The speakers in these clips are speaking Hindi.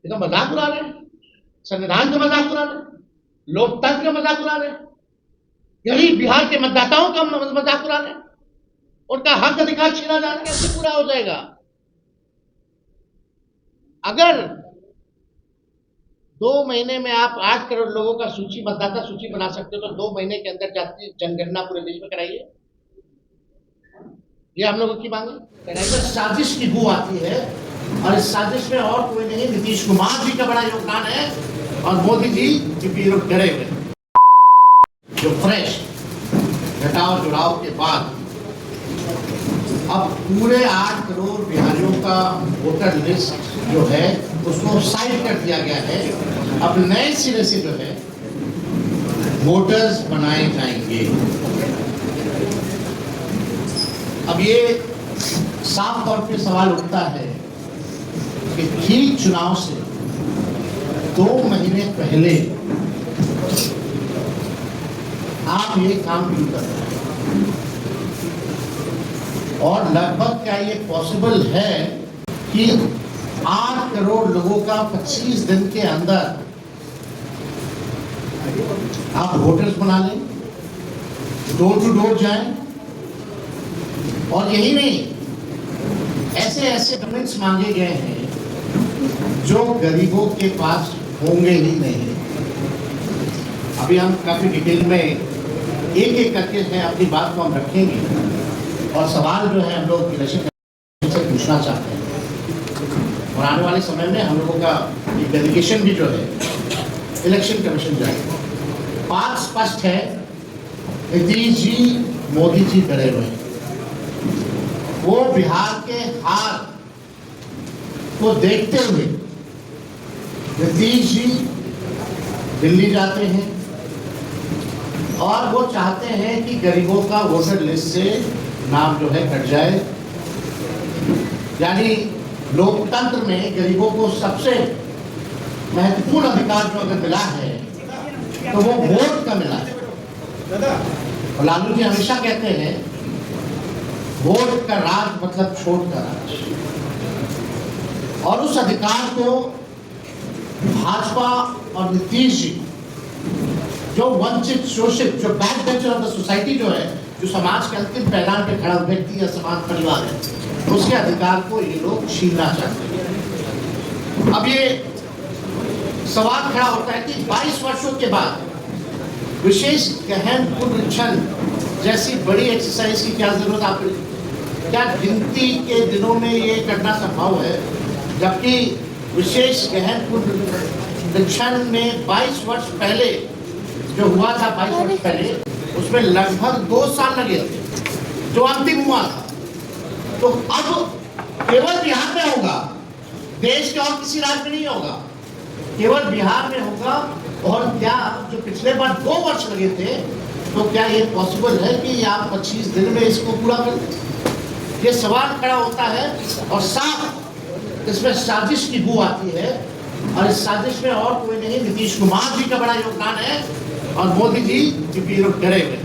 ये तो मजाक उड़ा रहे हैं, संविधान का मजाक उड़ा रहे हैं, लोकतंत्र का मजाक उड़ा रहे हैं, यही बिहार के मतदाताओं का मजाक उड़ा रहे हैं, उनका हक अधिकार छीना जा रहा है। कैसे पूरा हो जाएगा? अगर 2 महीने में आप 8 करोड़ लोगों का सूची मतदाता सूची बना सकते हो तो 2 महीने के अंदर जातीय जनगणना पूरे देश में कराइए। ये हम लोगों की मांग है। साजिश की बू आती है और इस साजिश में और कोई नहीं, नीतीश कुमार जी का बड़ा योगदान है और मोदी जी क्योंकि लोग डरे हुए जो फ्रेश घटाव जुड़ाव के बाद अब पूरे 8 करोड़ बिहारियों का वोटर लिस्ट जो है उसको साइड कर दिया गया है। अब नए सिरे से जो है वोटर्स बनाए जाएंगे। अब ये साफ तौर पे सवाल उठता है कि ठीक चुनाव से 2 महीने पहले आप ये काम क्यों कर रहे हैं और लगभग क्या ये पॉसिबल है कि 8 करोड़ लोगों का 25 दिन के अंदर आप वोटर्स बना लें, डोर टू डोर जाएं और यही नहीं ऐसे ऐसे डॉक्यूमेंट्स मांगे गए हैं जो गरीबों के पास होंगे ही नहीं। अभी हम काफी डिटेल में एक एक करके है अपनी बात को हम रखेंगे और सवाल जो है हम लोग इलेक्शन कमीशन से पूछना चाहते हैं और आने वाले समय में हम लोगों का एक डेलीगेशन भी जो है इलेक्शन कमीशन जाएगा। बात स्पष्ट है, नीतीश जी मोदी जी डरे हुए हैं। वो बिहार के हार को देखते हुए नीतीश जी दिल्ली जाते हैं और वो चाहते हैं कि गरीबों का वोटर लिस्ट से नाम जो है कट जाए। यानी लोकतंत्र में गरीबों को सबसे महत्वपूर्ण अधिकार जो अगर मिला है तो वो वोट का मिला है। और लालू जी हमेशा कहते हैं वोट का राज मतलब छोट का राज, और उस अधिकार को भाजपा और नीतीश जी जो वंचित शोषित जो back bencher of the society जो है, जो समाज के अंतिम पैदान पे खड़ा व्यक्ति या समाज परिवार है, उसके अधिकार को ये लोग छीनना चाहते हैं। अब ये सवाल खड़ा होता है कि 22 वर्षों के बाद विशेष गहन पुनरीक्षण जैसी बड़ी एक्सरसाइज की क्या जरूरत आप क्या गिनती के दिनों में ये करना संभव है, जबकि विशेष गहन पुनरीक्षण में 22 वर्ष पहले जो हुआ था 22 वर्ष पहले उसमें लगभग 2 साल लगे थे जो अंतिम हुआ था। तो अब केवल बिहार में होगा, देश के और किसी राज्य में नहीं होगा, केवल बिहार में होगा। और क्या जो पिछले बार 2 वर्ष लगे थे तो क्या ये पॉसिबल है कि आप 25 दिन में इसको पूरा कर? ये सवाल खड़ा होता है और साफ इसमें साजिश की बू आती है और इस साजिश में और कोई नहीं, नीतीश कुमार जी का बड़ा योगदान है और मोदी जी क्योंकि लोग डरे हुए।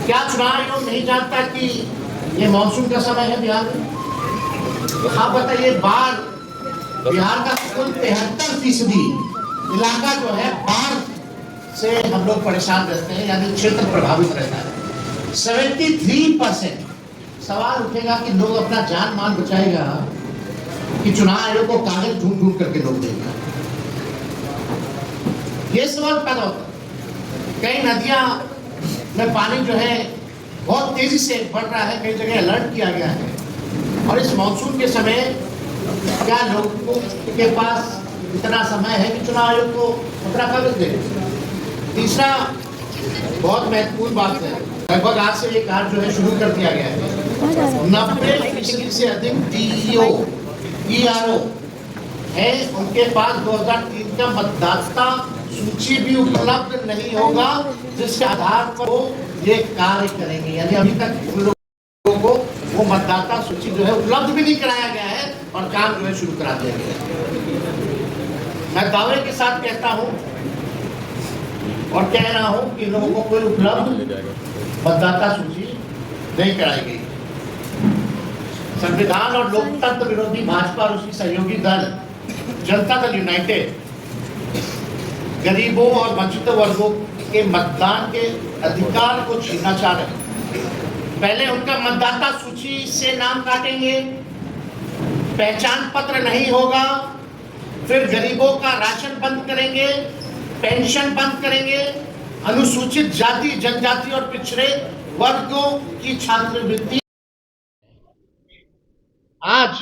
क्या चुनाव आयोग नहीं जानता कि ये मानसून का समय है बिहार में? आप बताइए, बाढ़ बिहार का कुल 73% इलाका जो है बाढ़ से हम लोग परेशान रहते हैं, यानी क्षेत्र प्रभावित रहता है। 73% सवाल उठेगा कि लोग अपना जान मान बचाएगा कि चुनाव आयोग को कागज ढूंढ ढूंढ करके लोग देगा। ये सवाल पैदा होता है। कई नदियां में पानी जो है बहुत तेजी से बढ़ रहा है, कई जगह अलर्ट किया गया है और इस मानसून के समय क्या लोगों के पास इतना समय है कि चुनाव आयोग को अपना कागज दे? तीसरा बहुत महत्वपूर्ण बात है, लगभग आज से ये कार्य जो है शुरू कर दिया गया है। 90% से अधिक DEO ERO है, उनके पास 2003 का मतदाता सूची भी उपलब्ध नहीं होगा जिसके आधार पर वो ये कार्य करेंगे। यानी अभी तक उन लोगों को वो मतदाता सूची जो है उपलब्ध भी नहीं कराया गया है और काम जो है शुरू करा दिया गया है। मैं दावे के साथ कहता हूं और कह रहा हूं कि लोगों को कोई उपलब्ध मतदाता सूची नहीं कराई गई। संविधान और लोकतंत्र विरोधी भाजपा और उसकी सहयोगी दल जनता दल यूनाइटेड गरीबों और वंचित वर्गों के मतदान के अधिकार को छीनना चाह रहे हैं। पहले उनका मतदाता सूची से नाम काटेंगे, पहचान पत्र नहीं होगा, फिर गरीबों का राशन बंद करेंगे, पेंशन बंद करेंगे, अनुसूचित जाति जनजाति और पिछड़े वर्गों की छात्रवृत्ति। आज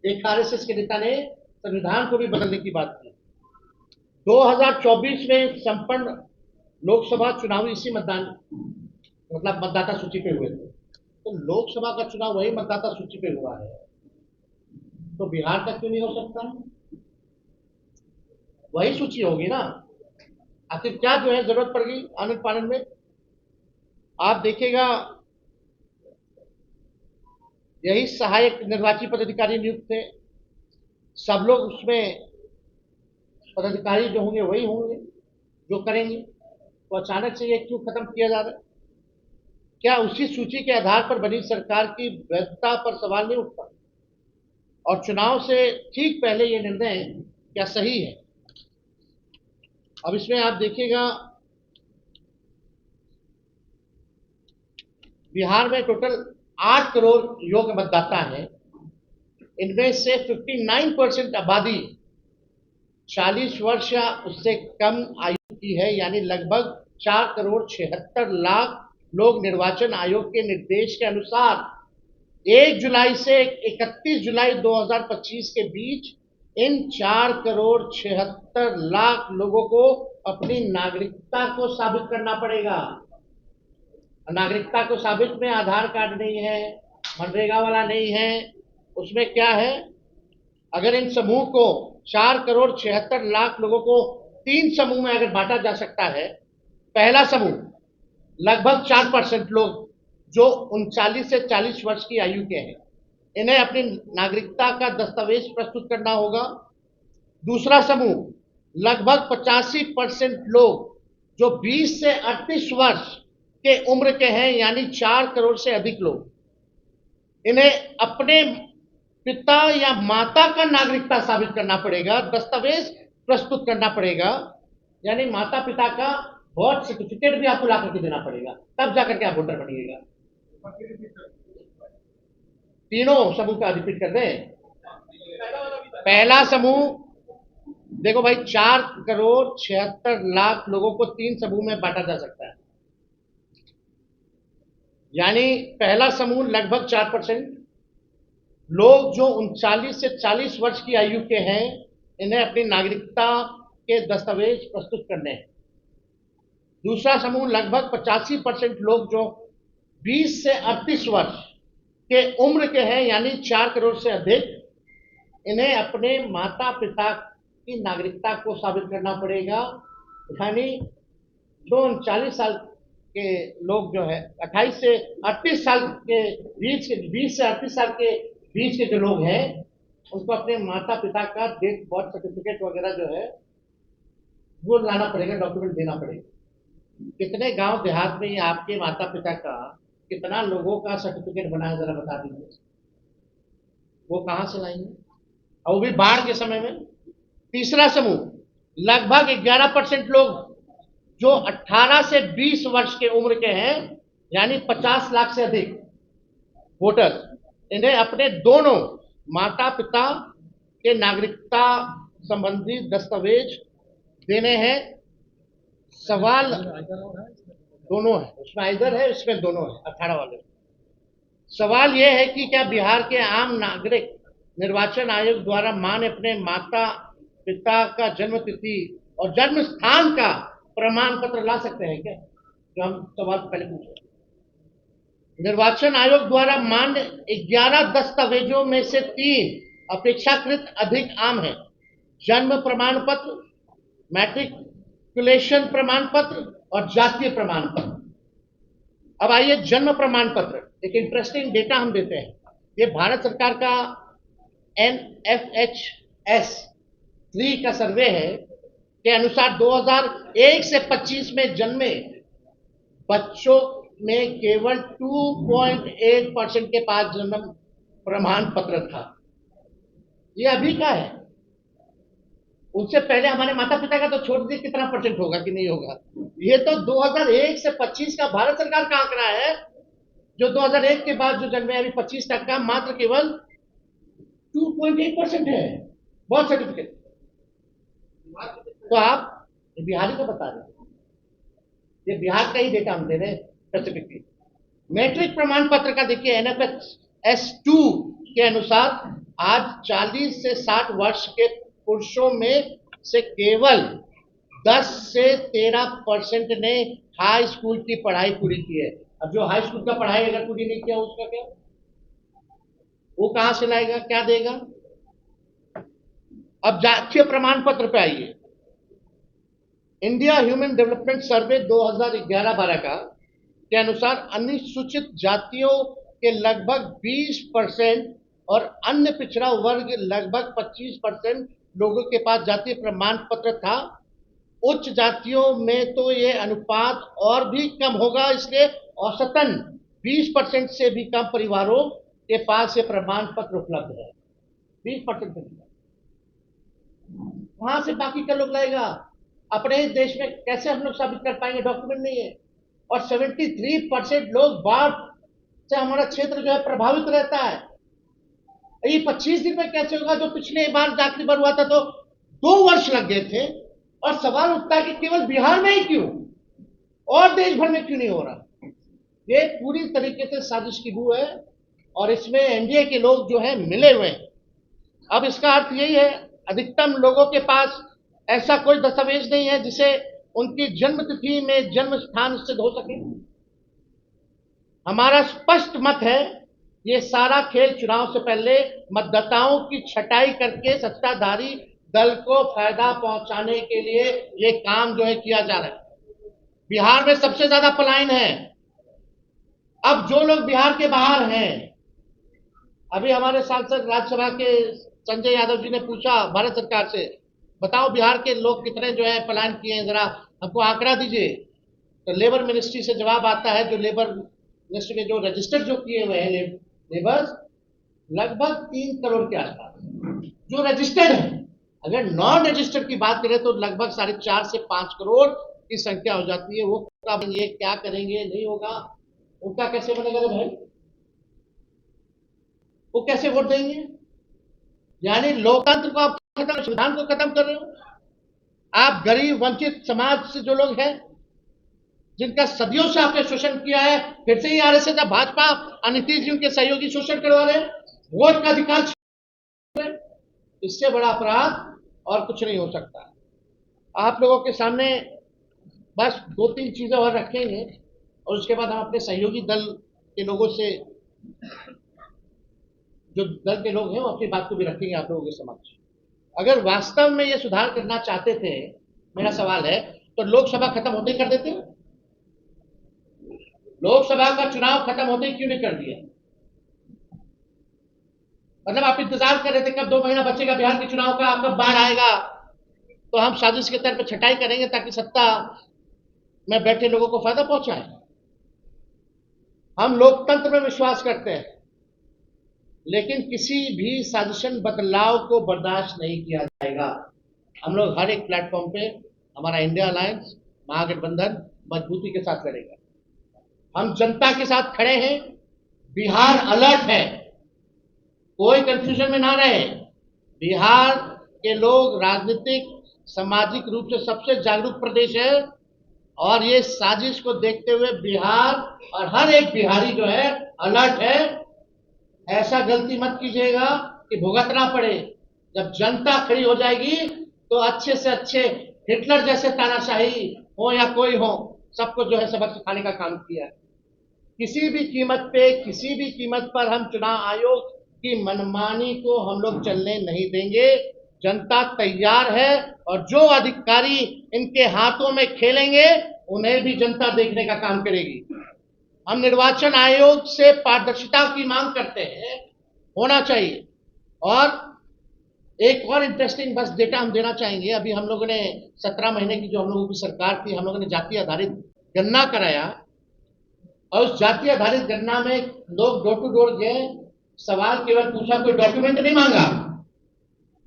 एक आरएसएस के नेता ने संविधान को भी बदलने की बात की। 2024 में संपन्न लोकसभा चुनाव इसी मतदाता सूची पे हुए थे, तो लोकसभा का चुनाव वही मतदाता सूची पे हुआ है, तो बिहार तक क्यों नहीं हो सकता? वही सूची होगी ना। आखिर क्या जो है जरूरत पड़ गई आनंद पानन में? आप देखिएगा, यही सहायक निर्वाची पदाधिकारी नियुक्त थे, सब लोग उसमें पदाधिकारी जो होंगे वही होंगे जो करेंगे, तो अचानक से ये क्यों खत्म किया जा रहा है? क्या उसी सूची के आधार पर बनी सरकार की वैधता पर सवाल नहीं उठता? और चुनाव से ठीक पहले ये निर्णय क्या सही है? अब इसमें आप देखिएगा, बिहार में टोटल 8 करोड़ योग्य मतदाता हैं। इनमें से 59% आबादी 40 वर्ष या उससे कम आयु की है, यानी लगभग 4 करोड़ 76 लाख लोग निर्वाचन आयोग के निर्देश के अनुसार 1 जुलाई से 31 जुलाई 2025 के बीच इन 4 करोड़ 76 लाख लोगों को अपनी नागरिकता को साबित करना पड़ेगा। नागरिकता को साबित में आधार कार्ड नहीं है, मनरेगा वाला नहीं है, उसमें क्या है? अगर इन समूह को 4 करोड़ 76 लाख लोगों को 3 समूह में अगर बांटा जा सकता है, पहला समूह लगभग 4% लोग जो 39 से 40 वर्ष की आयु के हैं, इन्हें अपनी नागरिकता का दस्तावेज प्रस्तुत करना होगा। दूसरा समूह लगभग 85% लोग जो 20 से 38 वर्ष के उम्र के हैं, यानी 4 करोड़ से अधिक लोग, इन्हें अपने पिता या माता का नागरिकता साबित करना पड़ेगा, दस्तावेज प्रस्तुत करना पड़ेगा, यानी माता पिता का बर्थ सर्टिफिकेट भी आपको ला करके देना पड़ेगा, तब जाकर के आप वोटर बनिएगा। तीनों समूह का रिपीट कर दें। पहला समूह देखो भाई, 4 करोड़ 76 लाख लोगों को 3 समूह में बांटा जा सकता है, यानी पहला समूह लगभग 4% लोग जो 39 से 40 वर्ष की आयु के हैं, इन्हें अपनी नागरिकता के दस्तावेज प्रस्तुत करने हैं। दूसरा समूह लगभग 85% लोग जो 20 से 38 वर्ष के उम्र के हैं, यानी 4 करोड़ से अधिक, इन्हें अपने माता पिता की नागरिकता को साबित करना पड़ेगा, यानी जो 39 साल के लोग जो है 28 से 38 साल के बीच के 20 से 38 साल के बीच के जो लोग हैं, उनको अपने माता पिता का डेट बर्थ सर्टिफिकेट वगैरह जो है वो लाना पड़ेगा, डॉक्यूमेंट देना पड़ेगा। कितने गांव देहात में आपके माता पिता का कितना लोगों का सर्टिफिकेट बना है, जरा बता दीजिए। वो कहां से लाएंगे, और वो भी बाढ़ के समय में। तीसरा समूह लगभग 11% लोग जो 18 से 20 वर्ष के उम्र के हैं, यानी 50 लाख से अधिक वोटर, इन्हें अपने दोनों माता पिता के नागरिकता संबंधी दस्तावेज देने हैं। सवाल दोनों है, उसमें आइदर है, इसमें दोनों है, 18 वाले। सवाल यह है कि क्या बिहार के आम नागरिक निर्वाचन आयोग द्वारा मान्य अपने माता पिता का जन्म तिथि और जन्म स्थान का प्रमाण पत्र ला सकते हैं क्या? जो हम सवाल पहले पूछे। निर्वाचन आयोग द्वारा मान्य 11 दस्तावेजों में से 3 अपेक्षाकृत अधिक आम है: जन्म प्रमाण पत्र, मैट्रिकुलेशन प्रमाण पत्र और जातीय प्रमाण पत्र। अब आइए जन्म प्रमाण पत्र, एक इंटरेस्टिंग डेटा हम देते हैं। ये भारत सरकार का NFHS 3 का सर्वे है के अनुसार 2001 से 25 में जन्मे बच्चों में केवल 2.8% के पास जन्म प्रमाण पत्र था। ये अभी का है, उनसे पहले हमारे माता पिता का तो छोड़ दीजिए कितना परसेंट होगा कि नहीं होगा। ये तो 2001 से 25 का भारत सरकार का आंकड़ा है, जो 2001 के बाद जो जन्मे अभी 25 तक का मात्र केवल 2.8% है बहुत सर्टिफिकेट। तो आप बिहारी का बता रहे हैं, ये बिहार का ही डेटा हम दे रहे हैं स्पेसिफिकली। मैट्रिक प्रमाण पत्र का देखिए NFS2 के अनुसार आज 40 से 60 वर्ष के पुरुषों में से केवल 10 से 13% ने हाई स्कूल की पढ़ाई पूरी की है। अब जो हाई स्कूल का पढ़ाई अगर पूरी नहीं किया उसका क्या, वो कहां से लाएगा, क्या देगा। अब जातीय प्रमाण पत्र पे आइए। इंडिया ह्यूमन डेवलपमेंट सर्वे 2011-12 का के अनुसार अनुसूचित जातियों के लगभग 20% और अन्य पिछड़ा वर्ग लगभग 25% लोगों के पास जातीय प्रमाण पत्र था। उच्च जातियों में तो ये अनुपात और भी कम होगा, इसलिए औसतन 20% से भी कम परिवारों के पास ये प्रमाण पत्र उपलब्ध है। 20% वहां से बाकी का लोग लाएगा। अपने ही देश में कैसे हम लोग साबित कर पाएंगे, डॉक्यूमेंट नहीं है। और 73% लोग बाढ़ से हमारा क्षेत्र जो है प्रभावित रहता है। ये 25 दिन में कैसे होगा, जो पिछले बार आखिरी बार हुआ था तो 2 वर्ष लग गए थे। और सवाल उठता है कि केवल बिहार में ही क्यों और देश भर में क्यों नहीं हो रहा। ये पूरी तरीके से साजिश की बू है और इसमें एनडीए के लोग जो है मिले हुए हैं। अब इसका अर्थ यही है, अधिकतम लोगों के पास ऐसा कोई दस्तावेज नहीं है जिसे उनकी जन्म तिथि में जन्म स्थान सिद्ध हो सके। हमारा स्पष्ट मत है, ये सारा खेल चुनाव से पहले मतदाताओं की छटाई करके सत्ताधारी दल को फायदा पहुंचाने के लिए ये काम जो है किया जा रहा है। बिहार में सबसे ज्यादा पलायन है। अब जो लोग बिहार के बाहर हैं, अभी हमारे सांसद राज्यसभा के संजय यादव जी ने पूछा भारत सरकार से, बताओ बिहार के लोग कितने जो है पलायन किए हैं, जरा हमको आंकड़ा दीजिए। तो लेबर मिनिस्ट्री से जवाब आता है, जो लेबर मिनिस्ट्री में जो रजिस्टर्ड जो किए हुए हैं लेबर्स लगभग 3 करोड़ के आसपास जो रजिस्टर्ड है। अगर नॉन रजिस्टर्ड की बात करें तो लगभग 4.5 से 5 करोड़ की संख्या हो जाती है। वो ये क्या करेंगे, नहीं होगा, उनका कैसे बनेगा भाई, वो कैसे वोट देंगे। यानी लोकतंत्र को आप खत्म, संविधान को खत्म कर रहे हो। आप गरीब वंचित समाज से जो लोग हैं, जिनका सदियों से आपने शोषण किया है, फिर से ही आरएसएस या भाजपा और नीतीश जी उनके सहयोगी शोषण करवा रहे हैं, वोट का अधिकार। इससे बड़ा अपराध और कुछ नहीं हो सकता। आप लोगों के सामने बस 2-3 चीजें और रखेंगे और उसके बाद हम अपने सहयोगी दल के लोगों से, जो दल के लोग हैं, वो अपनी बात को भी रखेंगे आप लोगों के समक्ष। अगर वास्तव में ये सुधार करना चाहते थे, मेरा सवाल है, तो लोकसभा खत्म होते ही कर देते। लोकसभा का चुनाव खत्म होते ही क्यों नहीं कर दिया। मतलब आप इंतजार कर रहे थे कब 2 महीना बचेगा बिहार के चुनाव का, कब बाढ़ आएगा तो हम साजिश के तौर पर छटाई करेंगे ताकि सत्ता में बैठे लोगों को फायदा पहुंचाए। हम लोकतंत्र में विश्वास करते हैं, लेकिन किसी भी साजिशन बदलाव को बर्दाश्त नहीं किया जाएगा। हम लोग हर एक प्लेटफॉर्म पे हमारा इंडिया अलायंस महागठबंधन मजबूती के साथ लड़ेगा। हम जनता के साथ खड़े हैं। बिहार अलर्ट है, कोई कंफ्यूजन में ना रहे। बिहार के लोग राजनीतिक सामाजिक रूप से सबसे जागरूक प्रदेश है और ये साजिश को देखते हुए बिहार और हर एक बिहारी जो है अलर्ट है। ऐसा गलती मत कीजिएगा कि भुगतना पड़े। जब जनता खड़ी हो जाएगी तो अच्छे से अच्छे हिटलर जैसे तानाशाही हो या कोई हो, सबको जो है सबक सिखाने का काम किया है। किसी भी कीमत पे, किसी भी कीमत पर हम चुनाव आयोग की मनमानी को हम लोग चलने नहीं देंगे। जनता तैयार है और जो अधिकारी इनके हाथों में खेलेंगे उन्हें भी जनता देखने का काम करेगी। हम निर्वाचन आयोग से पारदर्शिता की मांग करते हैं, होना चाहिए। और एक और इंटरेस्टिंग बस डेटा हम देना चाहेंगे। अभी हम लोगों ने 17 महीने की जो हम लोगों की सरकार थी, हम लोगों ने जाति आधारित गणना कराया और उस जाति आधारित गणना में लोग डोर टू डोर गए, सवाल केवल पूछा, कोई डॉक्यूमेंट नहीं मांगा।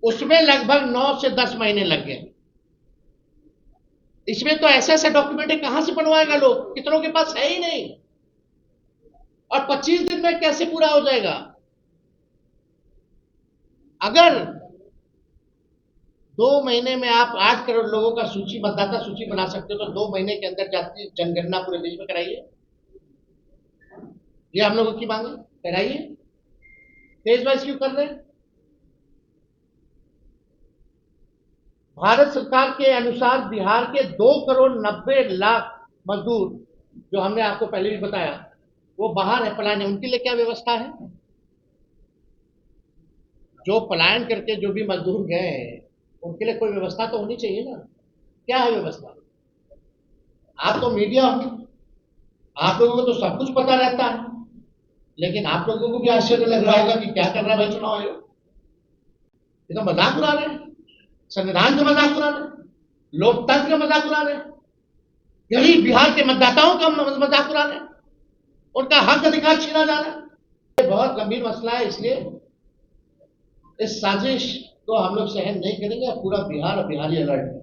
उसमें लगभग 9 से 10 महीने लग गए। इसमें तो ऐसे ऐसे डॉक्यूमेंट कहां से बनवाएगा लोग, कितनों के पास है ही नहीं, और 25 दिन में कैसे पूरा हो जाएगा। अगर 2 महीने में आप 8 करोड़ लोगों का सूची, मतदाता सूची बना सकते हो, तो 2 महीने के अंदर जातीय जनगणना पूरे देश में कराइए। ये हम लोगों की मांग है, कराइए। तेजबाजी क्यों कर रहे हैं? भारत सरकार के अनुसार बिहार के 2 करोड़ 90 लाख मजदूर, जो हमने आपको पहले भी बताया, वो बाहर है, पलायन है। उनके लिए क्या व्यवस्था है? जो पलायन करके जो भी मजदूर गए हैं, उनके लिए कोई व्यवस्था तो होनी चाहिए ना। क्या है व्यवस्था? आप तो मीडिया हो, आप लोगों को तो सब कुछ पता रहता है, लेकिन आप लोगों को भी आश्चर्य लग रहा होगा कि क्या कर रहा है भाई चुनाव आयोग। ये तो मजाक उड़ा रहे हैं, संविधान का मजाक उड़ा रहे हैं, लोकतंत्र का मजाक उड़ा रहे हैं, यही बिहार के मतदाताओं का मजाक उड़ा रहे हैं, उनका हक अधिकार छीना जा रहा है। ये बहुत गंभीर मसला है, इसलिए इस साजिश को हम लोग सहन नहीं करेंगे। पूरा बिहार और बिहारी अलर्ट है।